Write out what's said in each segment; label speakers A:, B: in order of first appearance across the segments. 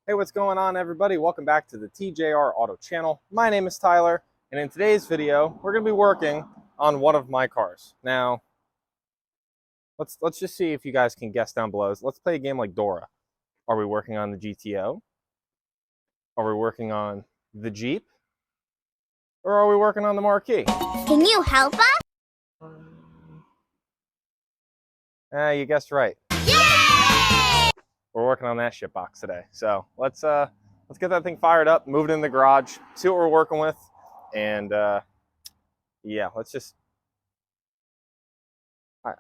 A: Hey, what's going on, everybody? Welcome back to the TJR Auto channel. My name is Tyler, and in today's video, we're going to be working on one of my cars. Now, let's just see if you guys can guess down below. Let's play a game like Dora. Are we working on the GTO? Are we working on the Jeep? Or are we working on the Marquis?
B: Can you help us?
A: You guessed right.
B: Yay!
A: We're working on that shit box today. So let's get that thing fired up, move it in the garage, see what we're working with, and yeah, let's just.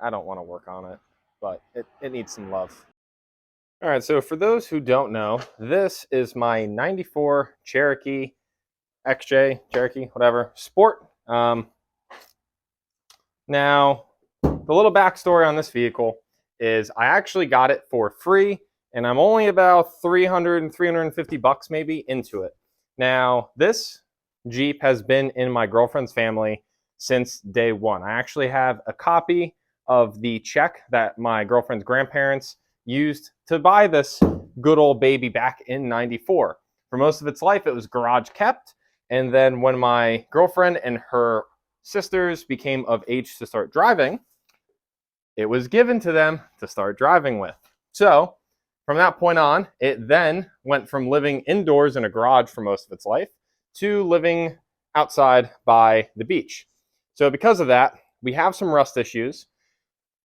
A: I don't want to work on it, but it needs some love. All right, so for those who don't know, this is my 94 Cherokee XJ, Cherokee, whatever, Sport. Now, the little backstory on this vehicle is I actually got it for free, and I'm only about 300 and 350 bucks maybe into it. Now, this Jeep has been in my girlfriend's family since day one. I actually have a copy of the check that my girlfriend's grandparents used to buy this good old baby back in 94. For most of its life, it was garage kept. And then when my girlfriend and her sisters became of age to start driving, it was given to them to start driving with. So from that point on, it then went from living indoors in a garage for most of its life to living outside by the beach. So because of that, we have some rust issues.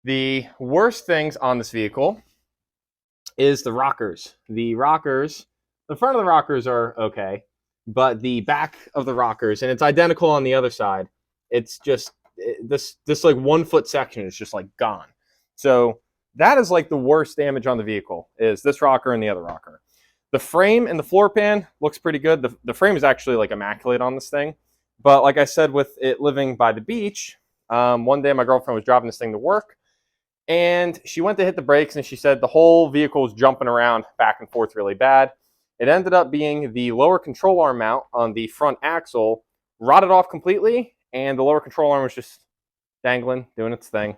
A: The worst things on this vehicle is the rockers. The front of the rockers are okay, but the back of the rockers, and it's identical on the other side, it's just this like 1 foot section is just like gone. So that is like the worst damage on the vehicle, is this rocker and the other rocker. The frame and the floor pan looks pretty good. The frame is actually like immaculate on this thing. But like I said, with it living by the beach, one day my girlfriend was driving this thing to work, and she went to hit the brakes, and she said the whole vehicle was jumping around back and forth really bad. It ended up being the lower control arm mount on the front axle rotted off completely, and the lower control arm was just dangling, doing its thing.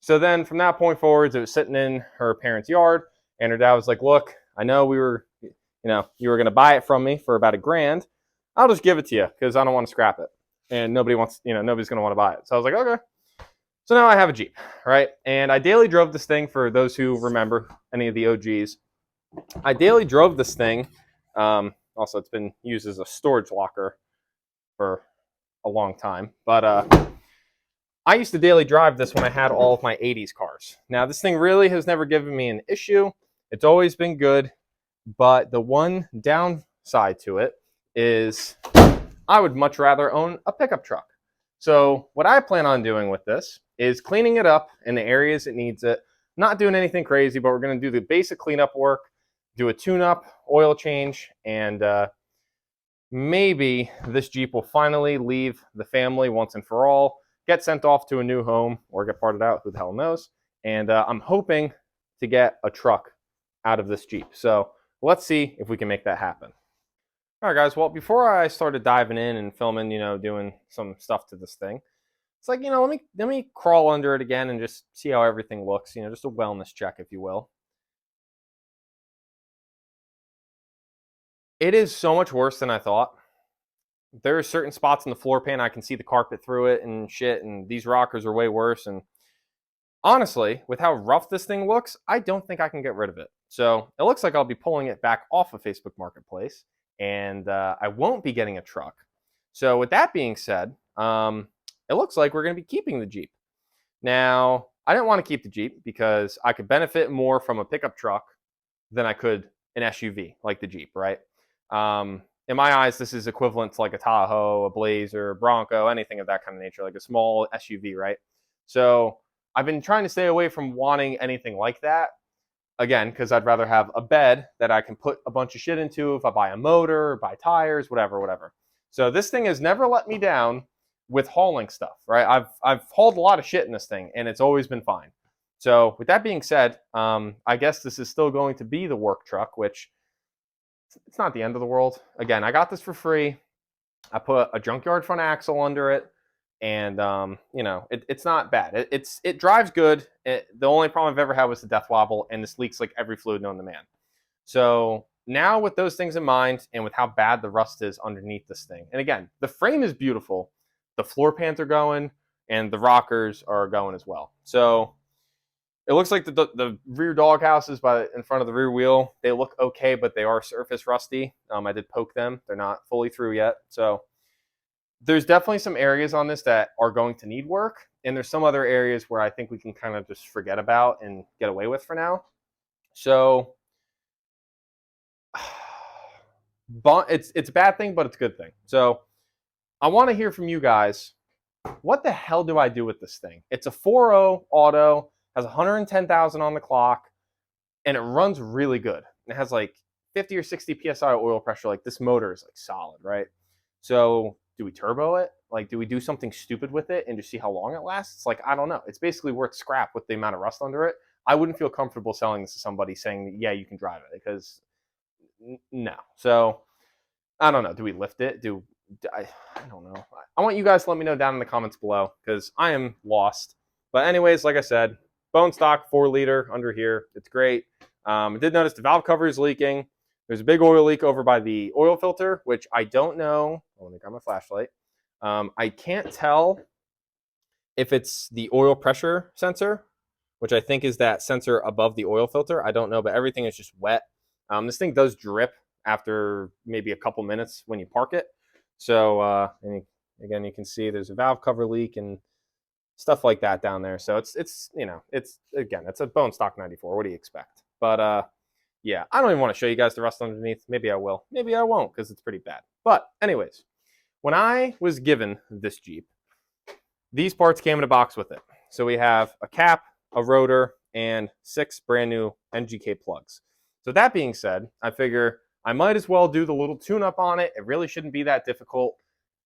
A: So then from that point forwards, it was sitting in her parents' yard, and her dad was like, look, I know you were going to buy it from me for about $1,000. I'll just give it to you because I don't want to scrap it. And nobody's going to want to buy it. So I was like, okay. So now I have a Jeep, right? And I daily drove this thing, for those who remember, any of the OGs. I daily drove this thing. Also, it's been used as a storage locker for a long time. But I used to daily drive this when I had all of my 80s cars. Now, this thing really has never given me an issue. It's always been good. But the one downside to it is I would much rather own a pickup truck. So what I plan on doing with this is cleaning it up in the areas it needs it. Not doing anything crazy, but we're going to do the basic cleanup work, do a tune-up, oil change, and maybe this Jeep will finally leave the family once and for all, get sent off to a new home, or get parted out, who the hell knows. And I'm hoping to get a truck out of this Jeep. So let's see if we can make that happen. All right, guys. Well, before I started diving in and filming, doing some stuff to this thing, it's like, let me crawl under it again and just see how everything looks. Just a wellness check, if you will. It is so much worse than I thought. There are certain spots in the floor pan I can see the carpet through it and shit, and these rockers are way worse. And honestly, with how rough this thing looks, I don't think I can get rid of it. So it looks like I'll be pulling it back off of Facebook Marketplace, and I won't be getting a truck. So with that being said, it looks like we're going to be keeping the Jeep. Now, I didn't want to keep the Jeep because I could benefit more from a pickup truck than I could an SUV like the Jeep, right? In my eyes, this is equivalent to like a Tahoe, a Blazer, a Bronco, anything of that kind of nature, like a small SUV, right? So I've been trying to stay away from wanting anything like that. Again, because I'd rather have a bed that I can put a bunch of shit into if I buy a motor, buy tires, whatever. So this thing has never let me down with hauling stuff, right? I've hauled a lot of shit in this thing, and it's always been fine. So with that being said, I guess this is still going to be the work truck, which it's not the end of the world. Again, I got this for free. I put a junkyard front axle under it. And it's not bad. It drives good. The only problem I've ever had was the death wobble, and this leaks like every fluid known to man. So now with those things in mind and with how bad the rust is underneath this thing, and again, the frame is beautiful, the floor pans are going, and the rockers are going as well. So it looks like the rear dog houses in front of the rear wheel, they look okay, but they are surface rusty. I did poke them. They're not fully through yet. So there's definitely some areas on this that are going to need work. And there's some other areas where I think we can kind of just forget about and get away with for now. So it's a bad thing, but it's a good thing. So I want to hear from you guys. What the hell do I do with this thing? It's a 4.0 auto, has 110,000 on the clock, and it runs really good. It has like 50 or 60 psi oil pressure. Like, this motor is like solid, right? So do we turbo it? Like, do we do something stupid with it and just see how long it lasts? It's like, I don't know. It's basically worth scrap with the amount of rust under it. I wouldn't feel comfortable selling this to somebody saying, yeah, you can drive it, because no. So I don't know. Do we lift it? I don't know. I want you guys to let me know down in the comments below, because I am lost. But anyways, like I said, bone stock 4-liter under here. It's great. I did notice the valve cover is leaking. There's a big oil leak over by the oil filter, which I don't know. Oh, let me grab my flashlight. I can't tell if it's the oil pressure sensor, which I think is that sensor above the oil filter. I don't know, but everything is just wet. This thing does drip after maybe a couple minutes when you park it. So again, you can see there's a valve cover leak and stuff like that down there. So it's again, it's a bone stock 94. What do you expect? But yeah, I don't even want to show you guys the rust underneath. Maybe I will. Maybe I won't, because it's pretty bad. But anyways, when I was given this Jeep, these parts came in a box with it. So we have a cap, a rotor, and 6 brand new NGK plugs. So that being said, I figure I might as well do the little tune-up on it. It really shouldn't be that difficult.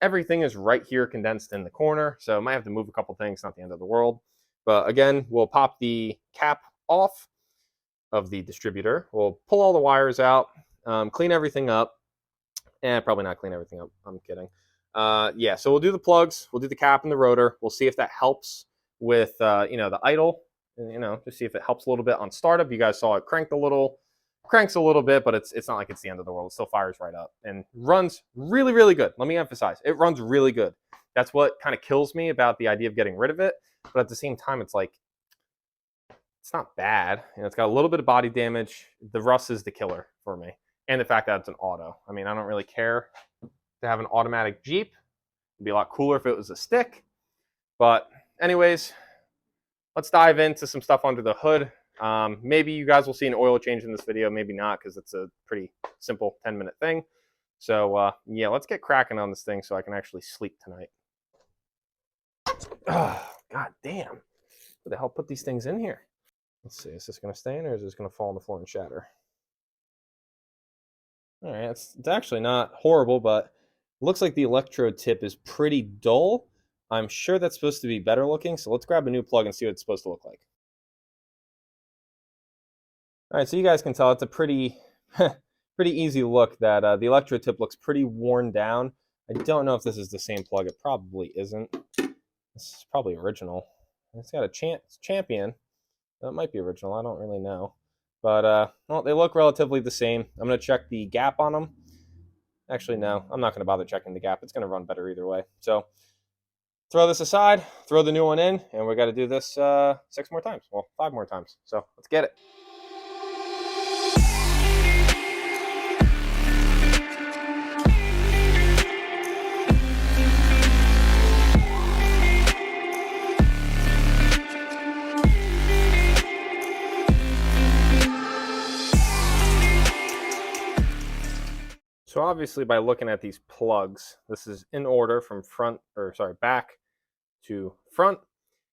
A: Everything is right here condensed in the corner, so I might have to move a couple things, not the end of the world. But again, we'll pop the cap off of the distributor. We'll pull all the wires out, clean everything up, and probably not clean everything up. I'm kidding. Yeah, so we'll do the plugs, we'll do the cap and the rotor. We'll see if that helps with the idle, just see if it helps a little bit on startup. You guys saw it cranks a little bit, but it's not like it's the end of the world. It still fires right up and runs really, really good. Let me emphasize, it runs really good. That's what kind of kills me about the idea of getting rid of it. But at the same time, it's like, it's not bad. It's got a little bit of body damage. The rust is the killer for me. And the fact that it's an auto. I mean, I don't really care to have an automatic Jeep. It'd be a lot cooler if it was a stick. But anyways, let's dive into some stuff under the hood. Maybe you guys will see an oil change in this video, maybe not, because it's a pretty simple 10-minute thing. So yeah, let's get cracking on this thing so I can actually sleep tonight. Oh, god damn. Who the hell put these things in here? Let's see, is this going to stay in, or is this going to fall on the floor and shatter? All right, it's actually not horrible, but it looks like the electrode tip is pretty dull. I'm sure that's supposed to be better looking, so let's grab a new plug and see what it's supposed to look like. All right, so you guys can tell it's a pretty easy look that the electrode tip looks pretty worn down. I don't know if this is the same plug. It probably isn't. This is probably original. It's got a champion. That might be original. I don't really know. But, well, they look relatively the same. I'm going to check the gap on them. Actually, no. I'm not going to bother checking the gap. It's going to run better either way. So, throw this aside. Throw the new one in. And we got to do this 6 more times. Well, 5 more times. So, let's get it. So obviously by looking at these plugs, this is in order from back to front.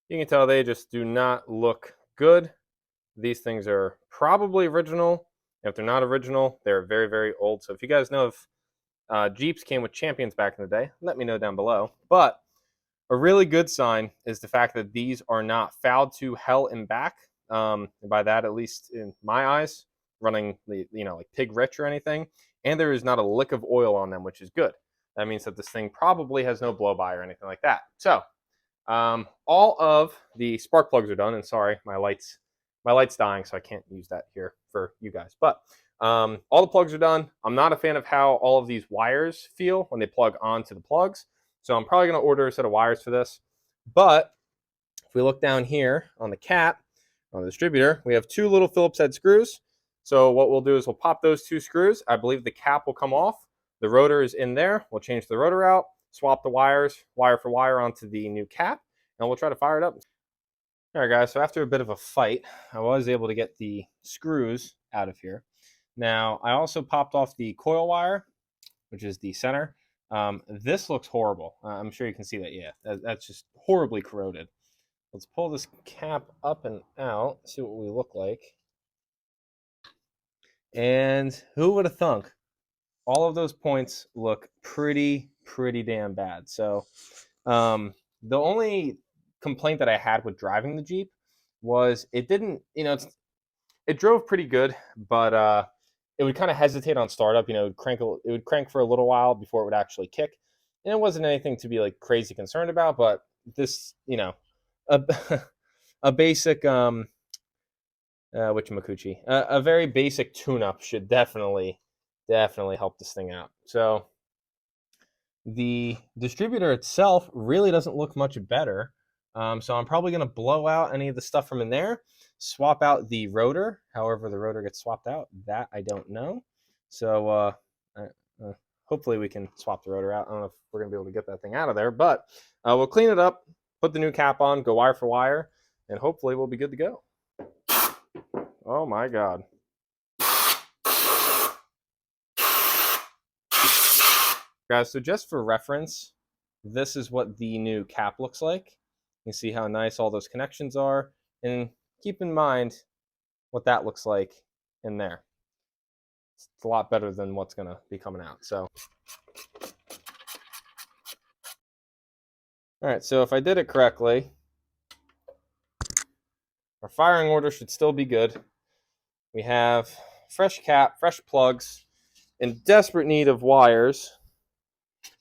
A: You can tell they just do not look good. These things are probably original. If they're not original, they're very, very old. So if you guys know if Jeeps came with Champions back in the day, let me know down below. But a really good sign is the fact that these are not fouled to hell and back. And by that, at least in my eyes, running like pig rich or anything. And there is not a lick of oil on them, which is good. That means that this thing probably has no blow by or anything like that. So all of the spark plugs are done. And sorry, my light's dying, so I can't use that here for you guys. But All the plugs are done. I'm not a fan of how all of these wires feel when they plug onto the plugs. So I'm probably going to order a set of wires for this. But if we look down here on the cap, on the distributor, we have two little Phillips head screws. So what we'll do is we'll pop those two screws. I believe the cap will come off. The rotor is in there. We'll change the rotor out, swap the wires, wire for wire onto the new cap, and we'll try to fire it up. All right, guys, so after a bit of a fight, I was able to get the screws out of here. Now, I also popped off the coil wire, which is the center. This looks horrible. I'm sure you can see that. Yeah, that's just horribly corroded. Let's pull this cap up and out, see what we look like. And who would have thunk? All of those points look pretty damn bad. So the only complaint that I had with driving the Jeep was it didn't, it drove pretty good, but it would kind of hesitate on startup. It would crank for a little while before it would actually kick. And it wasn't anything to be like crazy concerned about, but this, a basic a very basic tune-up should definitely help this thing out. So the distributor itself really doesn't look much better. So I'm probably going to blow out any of the stuff from in there, swap out the rotor. However the rotor gets swapped out, that I don't know. So hopefully we can swap the rotor out. I don't know if we're going to be able to get that thing out of there, but we'll clean it up, put the new cap on, go wire for wire, and hopefully we'll be good to go. Oh my God. Guys, so just for reference, this is what the new cap looks like. You see how nice all those connections are, and keep in mind what that looks like in there. It's a lot better than what's going to be coming out. So, all right, so if I did it correctly, our firing order should still be good. We have fresh cap, fresh plugs, in desperate need of wires.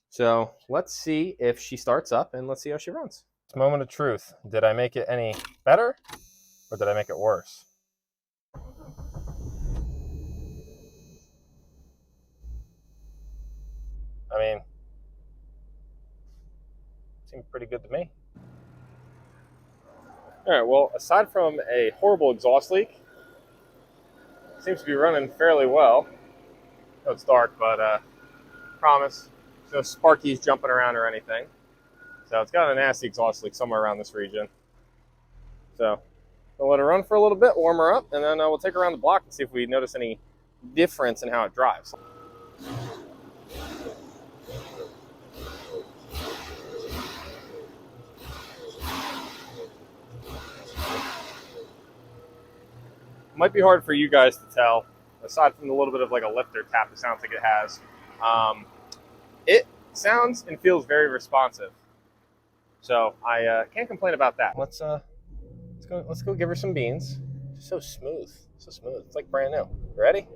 A: So let's see if she starts up, and let's see how she runs. Moment of truth. Did I make it any better, or did I make it worse? I mean, seemed pretty good to me. All right, well, aside from a horrible exhaust leak, it seems to be running fairly well. I know it's dark, but promise, there's no sparkies jumping around or anything. So it's got a nasty exhaust leak somewhere around this region. So we'll let her run for a little bit, warm her up, and then we'll take her around the block and see if we notice any difference in how it drives. Might be hard for you guys to tell, aside from the little bit of like a lifter tap it sounds like it has. It sounds and feels very responsive. So I can't complain about that. Let's go give her some beans. She's so smooth, so smooth. It's like brand new. You ready?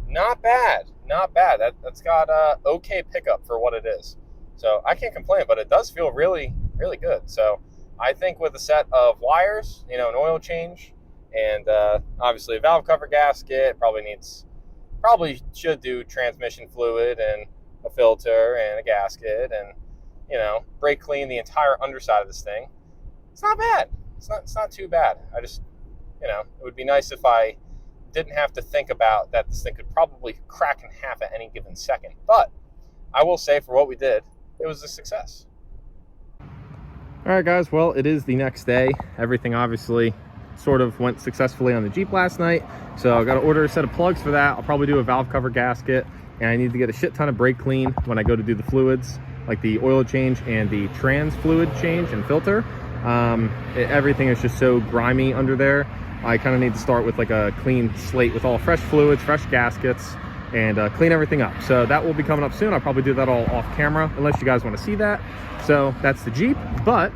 A: Not bad, not bad. That's got okay pickup for what it is. So I can't complain, but it does feel really good. So I think with a set of wires, an oil change, and obviously a valve cover gasket, probably should do transmission fluid and a filter and a gasket, and brake clean the entire underside of this thing. It's not bad. It's not too bad. I just it would be nice if I didn't have to think about that this thing could probably crack in half at any given second. But I will say, for what we did, it was a success. All right, guys, well, it is the next day. Everything obviously sort of went successfully on the Jeep last night, so I got to order a set of plugs for that. I'll probably do a valve cover gasket, and I need to get a shit ton of brake clean when I go to do the fluids, like the oil change and the trans fluid change and filter. Everything is just so grimy under there. I kind of need to start with like a clean slate with all fresh fluids, fresh gaskets, and clean everything up. So that will be coming up soon. I'll probably do that all off camera, unless you guys want to see that. So that's the Jeep. But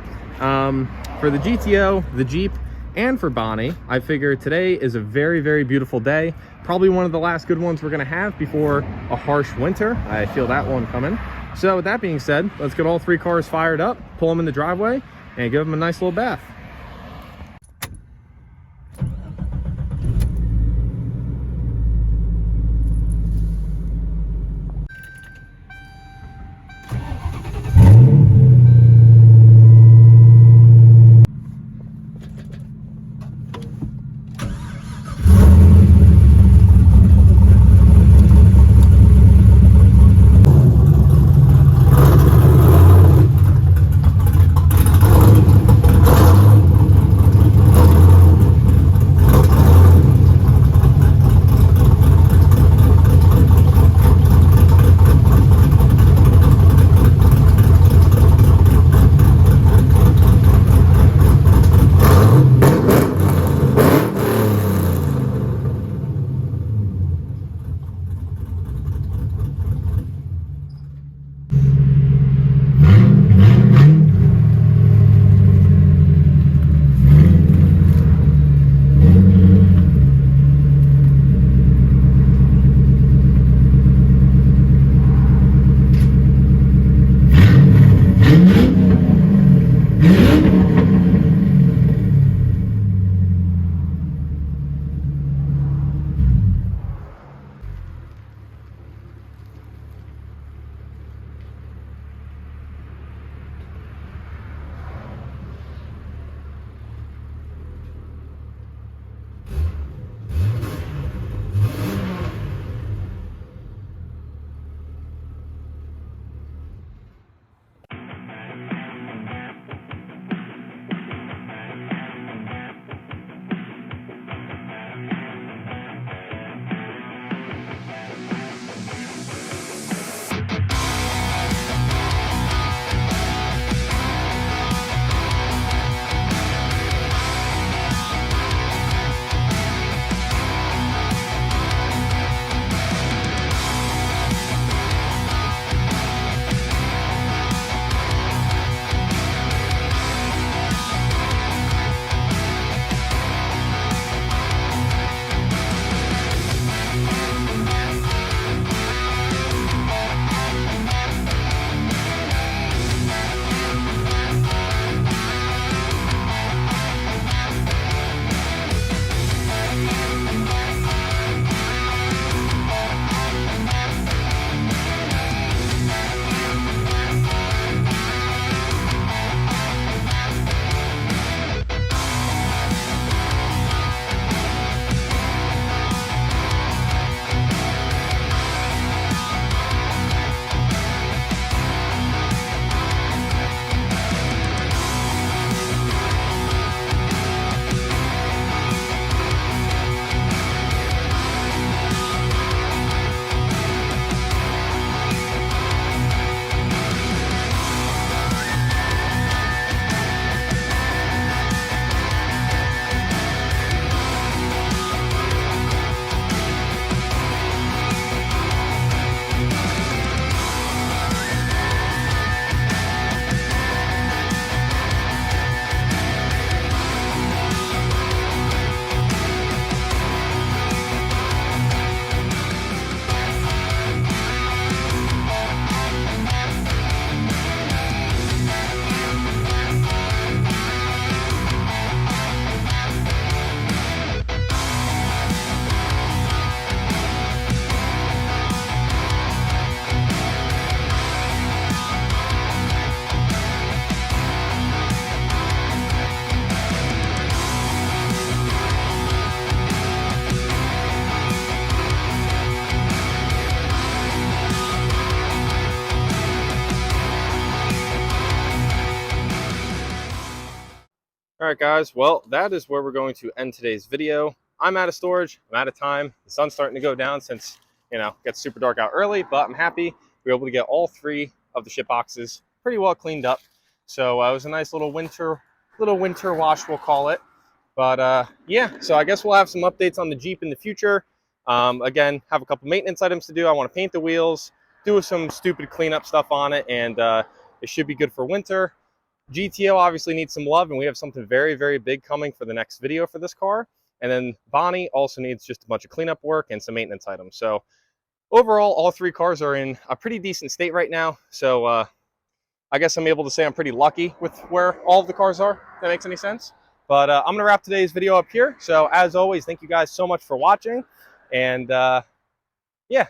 A: for the GTO, the Jeep, and for Bonnie, I figured today is a very beautiful day. Probably one of the last good ones we're gonna have before a harsh winter. I feel that one coming. So with that being said, let's get all three cars fired up, pull them in the driveway, and give them a nice little bath. All right, guys. Well, that is where we're going to end today's video. I'm out of storage. I'm out of time. The sun's starting to go down since, it gets super dark out early, but I'm happy we were able to get all 3 of the ship boxes pretty well cleaned up. So it was a nice little winter wash, we'll call it. But yeah, so I guess we'll have some updates on the Jeep in the future. Again, have a couple maintenance items to do. I want to paint the wheels, do some stupid cleanup stuff on it, and it should be good for winter. GTO obviously needs some love, and we have something very, very big coming for the next video for this car. And then Bonnie also needs just a bunch of cleanup work and some maintenance items. So overall, all 3 cars are in a pretty decent state right now. So I guess I'm able to say I'm pretty lucky with where all of the cars are, if that makes any sense. But I'm going to wrap today's video up here. So as always, thank you guys so much for watching. And yeah,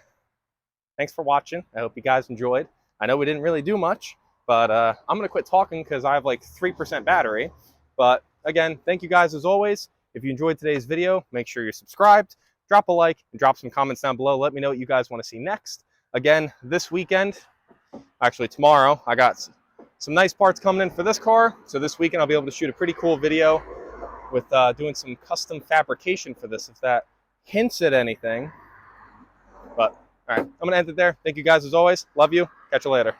A: thanks for watching. I hope you guys enjoyed. I know we didn't really do much, but I'm going to quit talking because I have like 3% battery. But again, thank you guys as always. If you enjoyed today's video, make sure you're subscribed, drop a like, and drop some comments down below. Let me know what you guys want to see next. Again, this weekend, actually tomorrow, I got some nice parts coming in for this car. So this weekend I'll be able to shoot a pretty cool video with doing some custom fabrication for this, if that hints at anything. But all right, I'm gonna end it there. Thank you guys as always. Love you. Catch you later.